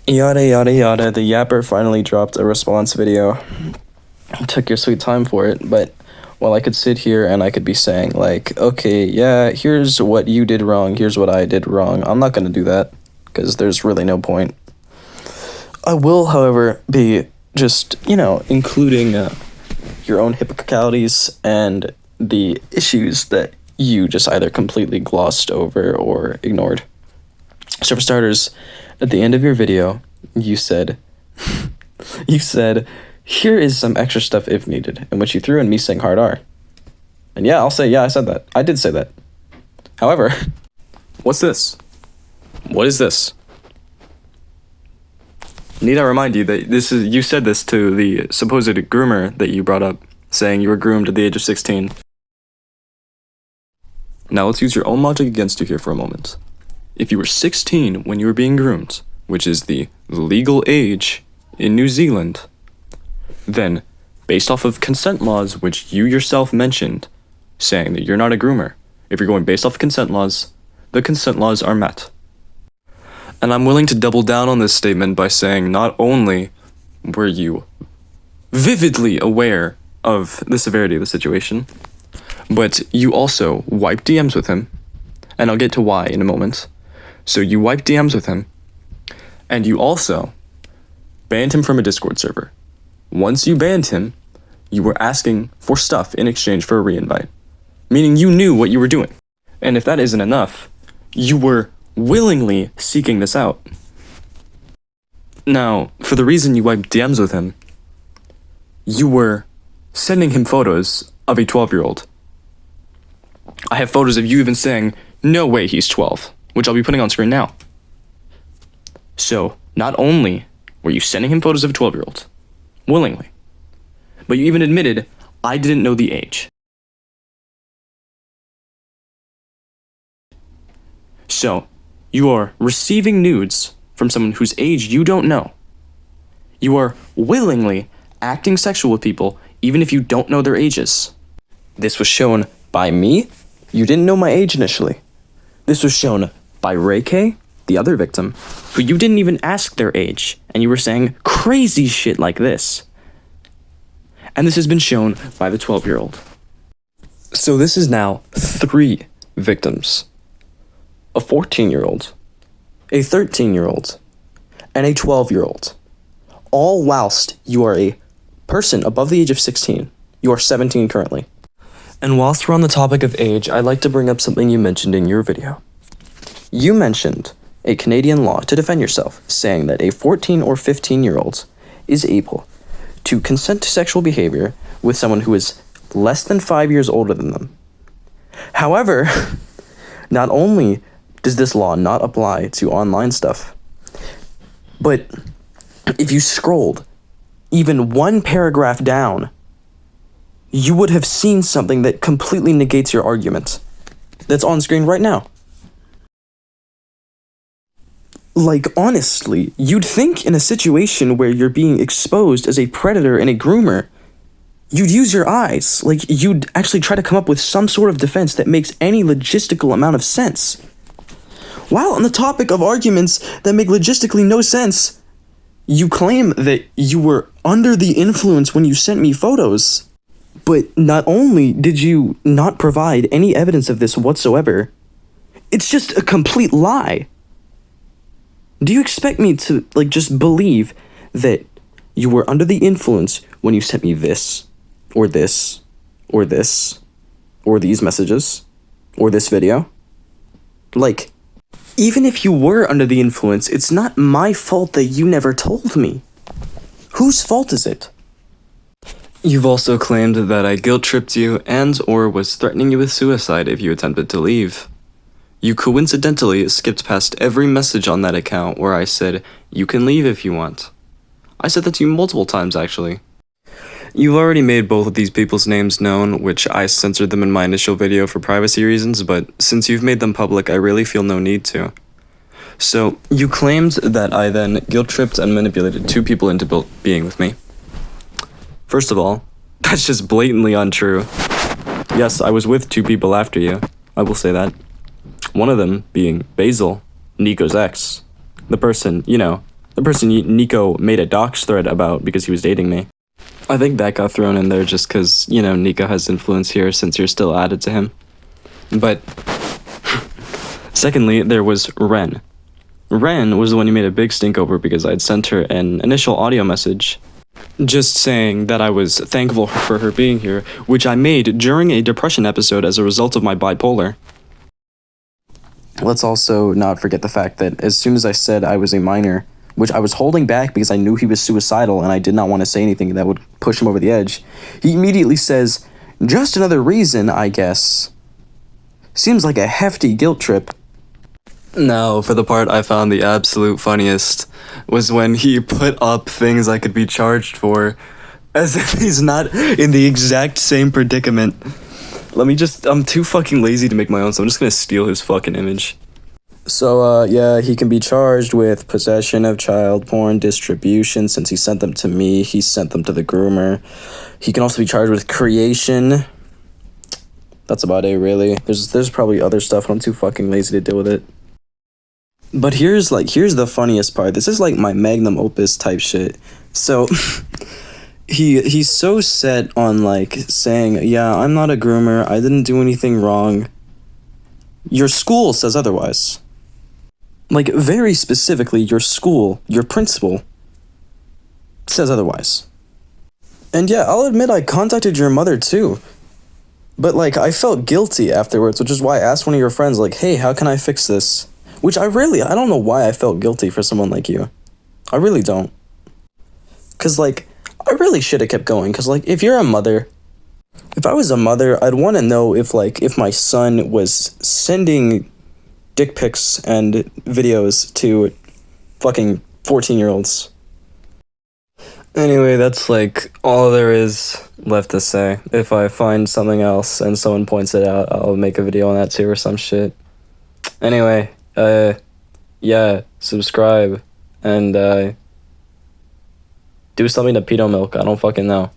Yada yada yada, the yapper finally dropped a response video. Took your sweet time for it, but well, I could sit here and I could be saying like, okay, yeah, here's what you did wrong, here's what I did wrong. I'm not gonna do that, because there's really no point. I will, however, be just, including your own hypocriticalities and the issues that you just either completely glossed over or ignored. So for starters, at the end of your video, you said, here is some extra stuff if needed, in which you threw in me saying hard R. And yeah, I'll say, yeah, I said that. I did say that. However, what's this? What is this? Need I remind you that you said this to the supposed groomer that you brought up, saying you were groomed at the age of 16. Now let's use your own logic against you here for a moment. If you were 16 when you were being groomed, which is the legal age in New Zealand, then, based off of consent laws, which you yourself mentioned, saying that you're not a groomer, if you're going based off consent laws, the consent laws are met. And I'm willing to double down on this statement by saying not only were you vividly aware of the severity of the situation, but you also wiped DMs with him, and I'll get to why in a moment. So you wiped DMs with him, and you also banned him from a Discord server. Once you banned him, you were asking for stuff in exchange for a reinvite, meaning you knew what you were doing. And if that isn't enough, you were willingly seeking this out. Now, for the reason you wiped DMs with him, you were sending him photos of a 12-year-old. I have photos of you even saying, no way he's 12, which I'll be putting on screen now. So, not only were you sending him photos of a 12-year-old, willingly, but you even admitted, I didn't know the age. So, you are receiving nudes from someone whose age you don't know. You are willingly acting sexual with people, even if you don't know their ages. This was shown by me. You didn't know my age initially. This was shown by Ray K, the other victim, who you didn't even ask their age, and you were saying crazy shit like this. And this has been shown by the 12-year-old. So this is now 3 victims. A 14-year-old, a 13-year-old, and a 12-year-old. All whilst you are a person above the age of 16. You are 17 currently. And whilst we're on the topic of age, I'd like to bring up something you mentioned in your video. You mentioned a Canadian law to defend yourself, saying that a 14 or 15-year-old is able to consent to sexual behavior with someone who is less than 5 years older than them. However, not only does this law not apply to online stuff, but if you scrolled even one paragraph down, you would have seen something that completely negates your argument. That's on screen right now. Like, honestly, you'd think in a situation where you're being exposed as a predator and a groomer, you'd use your eyes. Like, you'd actually try to come up with some sort of defense that makes any logistical amount of sense. While on the topic of arguments that make logistically no sense, you claim that you were under the influence when you sent me photos. But not only did you not provide any evidence of this whatsoever, it's just a complete lie. Do you expect me to, just believe that you were under the influence when you sent me this, or this, or this, or these messages, or this video? Even if you were under the influence, it's not my fault that you never told me. Whose fault is it? You've also claimed that I guilt-tripped you and/or was threatening you with suicide if you attempted to leave. You coincidentally skipped past every message on that account where I said, you can leave if you want. I said that to you multiple times, actually. You've already made both of these people's names known, which I censored them in my initial video for privacy reasons, but since you've made them public, I really feel no need to. So, you claimed that I then guilt-tripped and manipulated 2 people into being with me. First of all, that's just blatantly untrue. Yes, I was with 2 people after you. I will say that. One of them being Basil, Nico's ex. The person, the person Nico made a dox thread about because he was dating me. I think that got thrown in there just because, you know, Nico has influence here since you're still added to him. But secondly, there was Ren. Ren was the one who made a big stink over because I'd sent her an initial audio message just saying that I was thankful for her being here, which I made during a depression episode as a result of my bipolar. Let's also not forget the fact that as soon as I said I was a minor, which I was holding back because I knew he was suicidal and I did not want to say anything that would push him over the edge, he immediately says, "Just another reason, I guess." Seems like a hefty guilt trip. Now, for the part I found the absolute funniest was when he put up things I could be charged for, as if he's not in the exact same predicament. I'm too fucking lazy to make my own, so I'm just gonna steal his fucking image. So, yeah, he can be charged with possession of child porn distribution. Since he sent them to me, he sent them to the groomer. He can also be charged with creation. That's about it, really. There's probably other stuff, but I'm too fucking lazy to deal with it. But here's the funniest part. This is like my magnum opus type shit. So, he's so set on, like, saying, yeah, I'm not a groomer, I didn't do anything wrong. Your school says otherwise. Like, very specifically, your school, your principal, says otherwise. And yeah, I'll admit I contacted your mother too. But, like, I felt guilty afterwards, which is why I asked one of your friends, like, hey, how can I fix this? Which I don't know why I felt guilty for someone like you. I really don't. Because, like, I really should have kept going. Because, like, if I was a mother, I'd want to know if my son was sending dick pics and videos to fucking 14-year-olds. Anyway, that's, like, all there is left to say. If I find something else and someone points it out, I'll make a video on that too or some shit. Anyway, yeah, subscribe and, do something to PedoMilk. I don't fucking know.